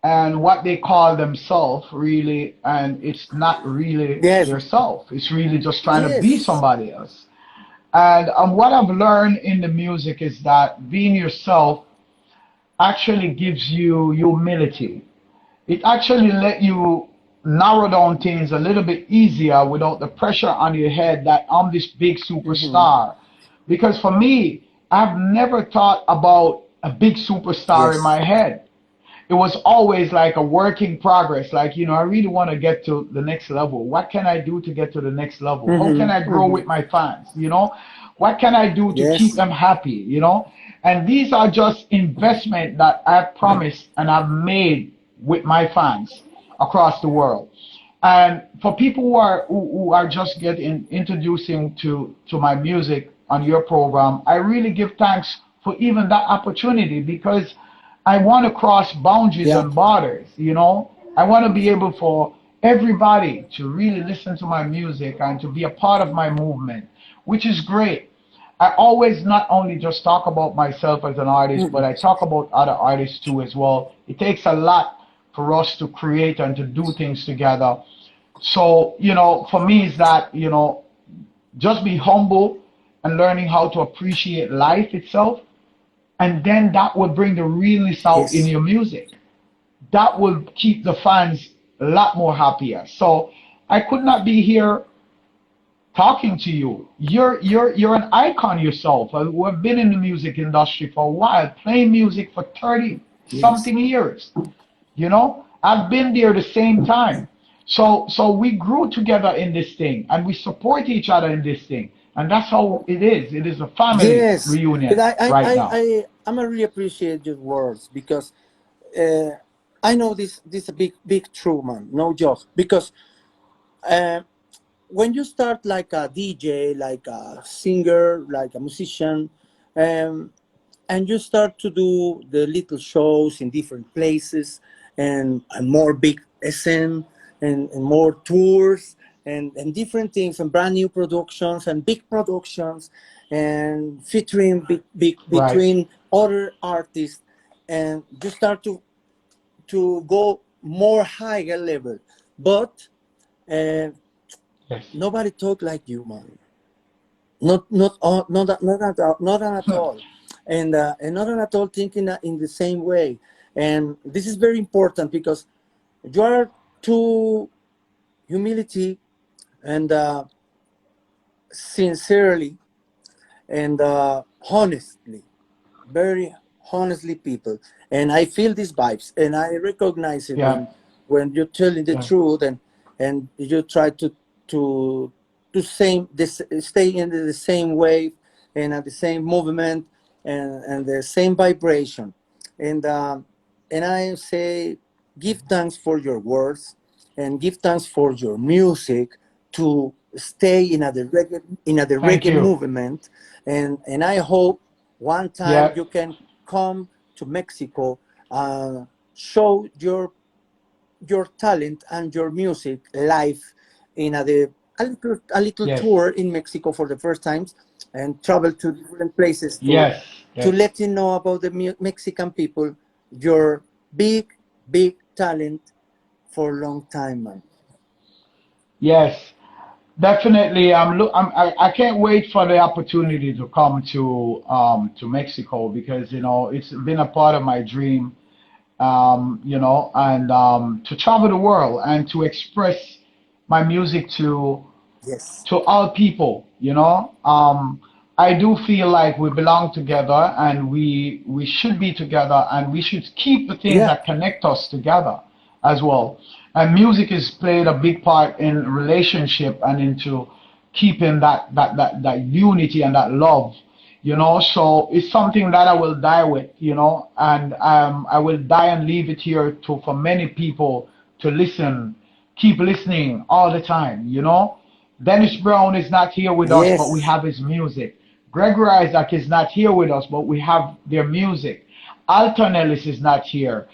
and what they call themselves really, and it's not really Yes, their self. It's really just trying to be yes. somebody else. And what I've learned in the music is that being yourself actually gives you humility. It actually let you narrow down things a little bit easier without the pressure on your head that I'm this big Hmm. superstar. Because for me, I've never thought about a big superstar in Yes. my head. It was always like a work in progress. Like, I really want to get to the next level. What can I do to get to the next level? How can Hmm. I grow Hmm. with my fans? What can I do to keep Yes. them happy? And these are just investment that I've promised and I've made with my fans across the world. And for people who are just getting introducing to my music on your program, I really give thanks for even that opportunity because I want to cross boundaries Yeah. and borders. I want to be able for everybody to really listen to my music and to be a part of my movement, which is great. I always not only just talk about myself as an artist, but Mhm. I talk about other artists too as well. It takes a lot for us to create and to do things together. So, for me is that, just be humble and learning how to appreciate life itself. And then that will bring the realness out in Yes. your music. That will keep the fans a lot more happier. So I could not be here talking to you. You're an icon yourself. We've been in the music industry for a while, playing music for 30 Yes. something years. I've been there the same time. So we grew together in this thing and we support each other in this thing. And that's how it is. It is a family Yes. But reunion right now. I'm really appreciate your words because uh, I know this a big true man, no joke. Because uh, when you start like a DJ, like a singer, like a musician, um, and you start to do the little shows in different places and more big SM and more tours and different things and brand new productions and big productions and featuring big Right. between other artists and you start to go more higher level, but uh, Yes. nobody talk like you, man. Not at all, and not at all thinking in the same way. And this is very important because you are too humility and sincerely and honestly, very honestly people. And I feel these vibes, and I recognize it Yeah. when you're telling the Yeah. truth and you try to stay in the same wave and at the same movement and the same vibration. And um, and I say give thanks for your words and give thanks for your music to stay in the Thank reggae you. movement. And I hope one time Yeah. you can come to Mexico, show your talent and your music live in a little Yes. tour in Mexico for the first time and travel to different places Yes. to Yes. let you know about the Mexican people, your big talent for a long time, man. Yes. Definitely. I can't wait for the opportunity to come to Mexico because it's been a part of my dream. And to travel the world and to express my music Yes. to all people, you know. I do feel like we belong together and we should be together and we should keep the things Yeah. that connect us together as well. And music has played a big part in relationship and into keeping that unity and that love, you know. So it's something that I will die with, you know, and I will die and leave it here to for many people to listen, keep listening all the time, you know. Dennis Brown is not here with us, but we Yes. have his music. Gregory Isaac is not here with us, but we have their music. Alton Ellis is not here.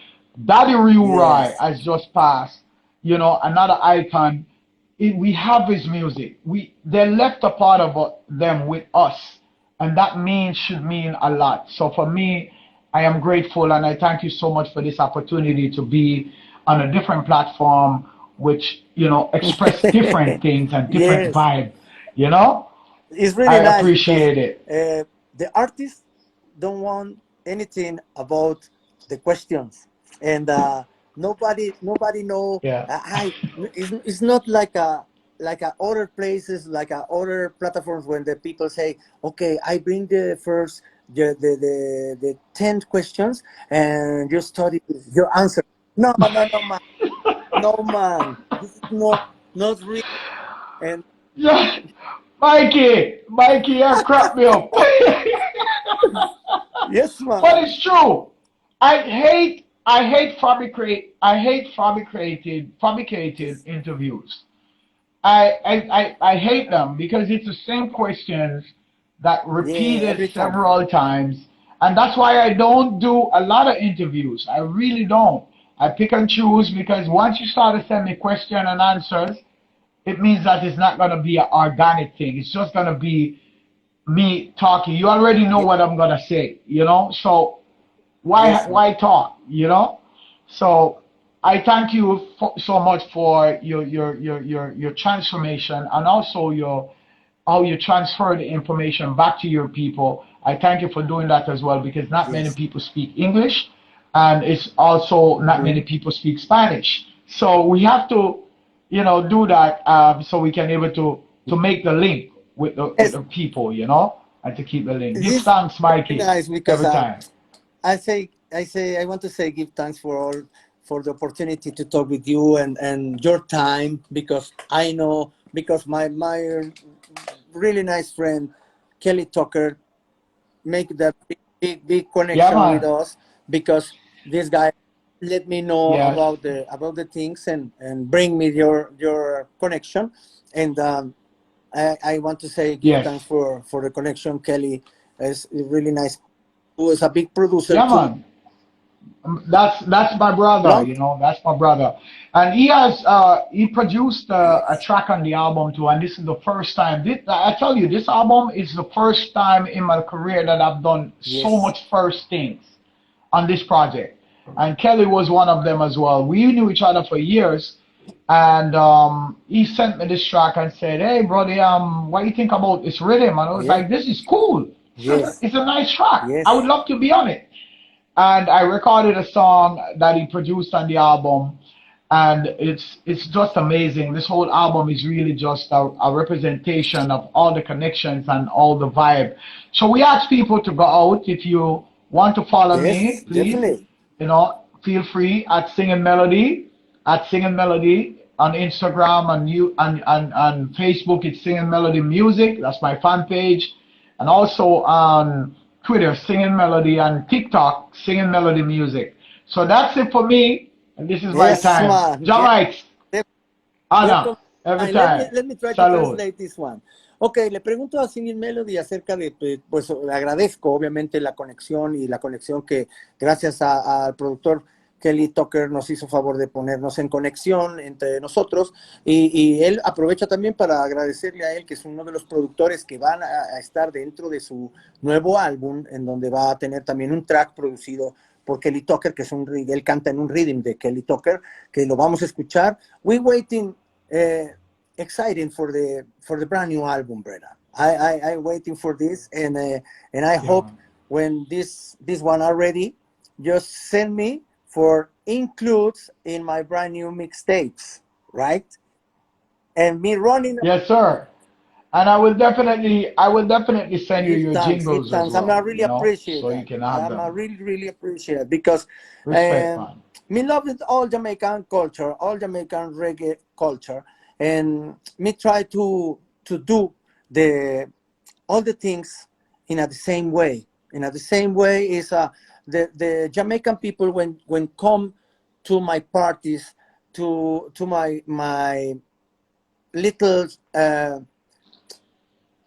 Daddy Rai Yes. has just passed, you know, another icon. We have his music. They left a part of them with us, and that means should mean a lot. So for me, I am grateful and I thank you so much for this opportunity to be on a different platform, which you know express different things and different Yes. vibe. You know, It's really I nice because appreciate it. the artists don't want anything about the questions, and nobody know. Yeah. It's not like other places, like other platforms when the people say, okay, I bring the first the 10 questions and you study your answer. No, no, no, man, no, man. This is not real. And Yeah. Mikey, you crap me up. yes, But man. it's true. I hate fabricated interviews. I hate them because it's the same questions that Yeah, repeated every time. several times, and that's why I don't do a lot of interviews. I really don't. I pick and choose because once you start to send me question and answers, it means that it's not gonna be an organic thing. It's just gonna be me talking. You already know Yeah, what I'm gonna say, you know. So yes, man. why talk, you know? So I thank you so much for your transformation and also your how you transfer the information back to your people. I thank you for doing that as well because not many Yes. people speak English and it's also not Hmm. many people speak Spanish. So we have to, you know, do that so we can able to make the link with Yes, the people, you know, and to keep the link. Give this is thanks, very Mikey, nice because every time. I want to say give thanks for all for the opportunity to talk with you and your time because I know because my really nice friend Kelly Tucker make that big Yeah, connection with man. us because this guy let me know Yes. about the things and bring me your connection and I want to say give Yes. thanks for the connection. Kelly is really nice. Who is a big producer Yeah, too. man. That's my brother, Long you know, that's my brother. And he produced a yes, track on the album too, and this is the first time. I tell you, this album is the first time in my career that I've done so yes, much first things on this project. And Kelly was one of them as well. We knew each other for years, and he sent me this track and said, "Hey, brother, what do you think about this rhythm?" And I was yeah, like, "This is cool. yes, It's a nice track. I would yes, love to be on it." And I recorded a song that he produced on the album, and it's just amazing. This whole album is really just a representation of all the connections and all the vibe. So we ask people to go out. If you want to follow me, yes, please, definitely. you know, feel free at Singing Melody on Instagram and and Facebook. It's Singing Melody Music. That's my fan page, and also on Twitter, Singing Melody, and TikTok, Singing Melody Music. So that's it for me, and this is my Yes, time. man. Yeah, Jamites, Anna, welcome. every And let me time. let me try to Salud. translate this one. Okay, le pregunto a Singing Melody acerca de, pues le agradezco obviamente la conexión y la conexión que gracias al productor Kelly Tucker nos hizo favor de ponernos en conexión entre nosotros y él aprovecha también para agradecerle a él que es uno de los productores que van a estar dentro de su nuevo álbum en donde va a tener también un track producido por Kelly Tucker que es él canta en un rhythm de Kelly Tucker que lo vamos a escuchar. We waiting exciting for the brand new album, Brenda. I'm waiting for this, and I Yeah, hope man. when this one are ready, just send me for includes in my brand new mixtapes, right? and me running. Yes, sir. And I will definitely send you your Give jingles as thanks. I'm not well, really you know, appreciate so you that. can have I'm them. really, really appreciate it because Respect, um, man. me love it all Jamaican culture, all Jamaican reggae culture, and me try to do the all the things in a the same way. In a the same way is the Jamaican people when come to my parties to my little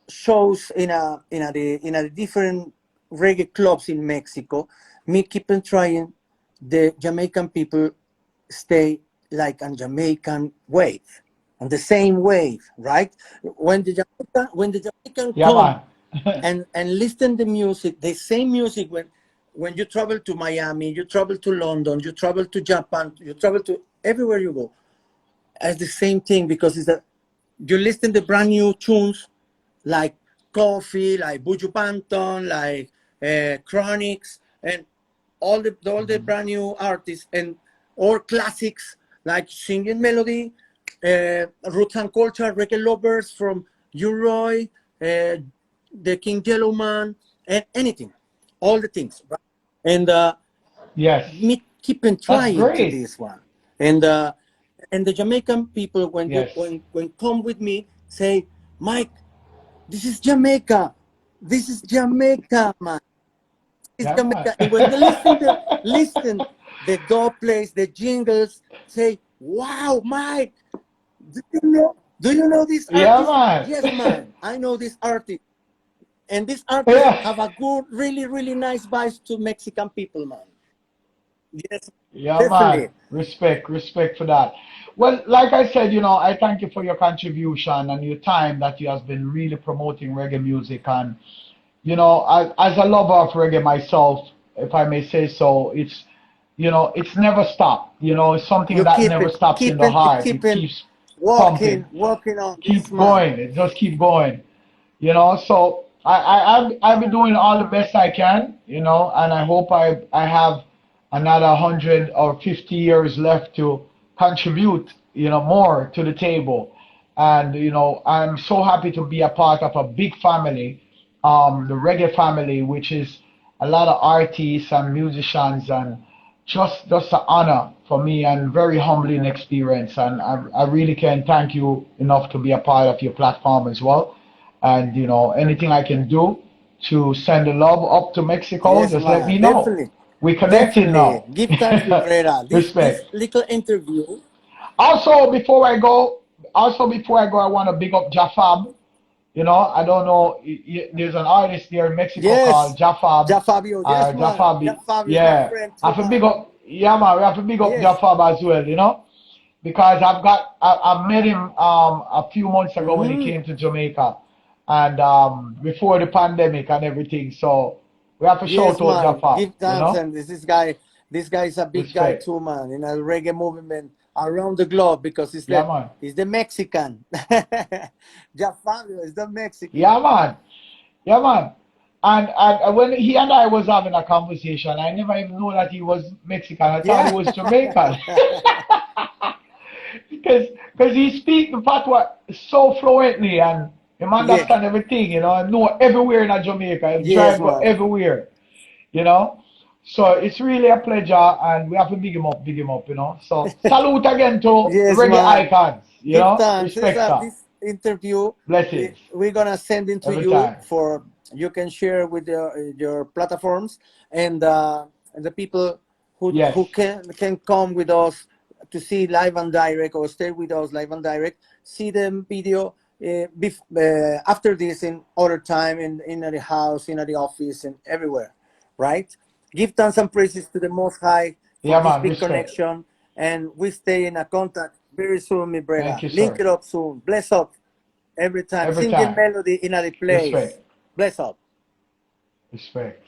shows in a different reggae clubs in Mexico, me keep on trying the Jamaican people stay like on Jamaican wave, on the same wave, right? When the Jamaican Yeah, come man. and listen the music, the same music when you travel to Miami, you travel to London, you travel to Japan, you travel to everywhere you go, as the same thing because it's that you listen to brand new tunes like Coffee, like Buju Banton, like Chronics, and all the Mhm. brand new artists and or classics like Singing Melody, Roots and Culture, Reggae Lovers from Uroy, the King Yellow Man, and anything, all the things. Right? And Yes. me keeping That's trying to great. this one, and the Jamaican people Yes. when come with me say, Mike, this is Jamaica, this is Jamaica, man, it's Yeah, man. Jamaica. And when they listen the dub plays, the jingles, say, wow, Mike, do you know this Yeah, artist? Yes, man. man, I know this artist. And this artist Yeah. have a good, really, really nice vibes to Mexican people, man. Yes, Yeah, man. definitely. Respect for that. Well, like I said, you know, I thank you for your contribution and your time that you have been really promoting reggae music. And, you know, as a lover of reggae myself, if I may say so, it's, you know, it's never stopped. You know, it's something You that never stops in the heart. It keeps pumping, walking on this keep man. going. It just keep going. You know, so I've been doing all the best I can, you know, and I hope I have another 100 or 50 years left to contribute, you know, more to the table. And you know, I'm so happy to be a part of a big family, the reggae family, which is a lot of artists and musicians, and just an honor for me and very humbling experience. And I really can't thank you enough to be a part of your platform as well. And you know, anything I can do to send the love up to Mexico, Yes, just let me man. know. Definitely. We connected Definitely. now. Give thanks, Mi Brera. This Respect. little interview. Also, before I go, I want to big up Jafab. You know, I don't know. There's an artist there in Mexico Yes. called Jafab. Ja Fabio. Yes, man. Ja Jafabi. Fabio is my Yeah. friend I too, have to big man. up. Yeah, man. We have to big up Yes. Jafab as well. You know, because I met him a few months ago when he Mm-hmm. came to Jamaica, and before the pandemic and everything. So we have to Yes, shout out man. Jafab. Give You thanks. know, And this guy is a big guy respect. too, man, in a reggae movement around the globe because Yeah, man. he's the Mexican. Ja Fabio is the Mexican. Yeah, man. Yeah, man. And when he and I was having a conversation, I never even knew that he was Mexican. I thought he Yeah. was Jamaican. Because he speaks the patois so fluently and him Yeah. understand everything, you know, and know everywhere in Jamaica. He Yes, drive go man. everywhere, you know. So it's really a pleasure and we have to big him up, you know. So salute again to Yes, reggae man. icons, you Give know. thanks. Respect, sir. This interview, Blessings we're gonna send it to every you time. for you can share with your platforms and the people Yes. who can come with us to see live and direct or stay with us live and direct. See them video after this in other time in the house, in the office, and everywhere, right? Give thanks and praises to the Most High for Yeah, this man. big Respect. connection, and we stay in a contact very soon, mi Thank brother. you, Link sir. it up soon. Bless up every time. Every Singing time. melody in a place. Respect. Bless up. Respect.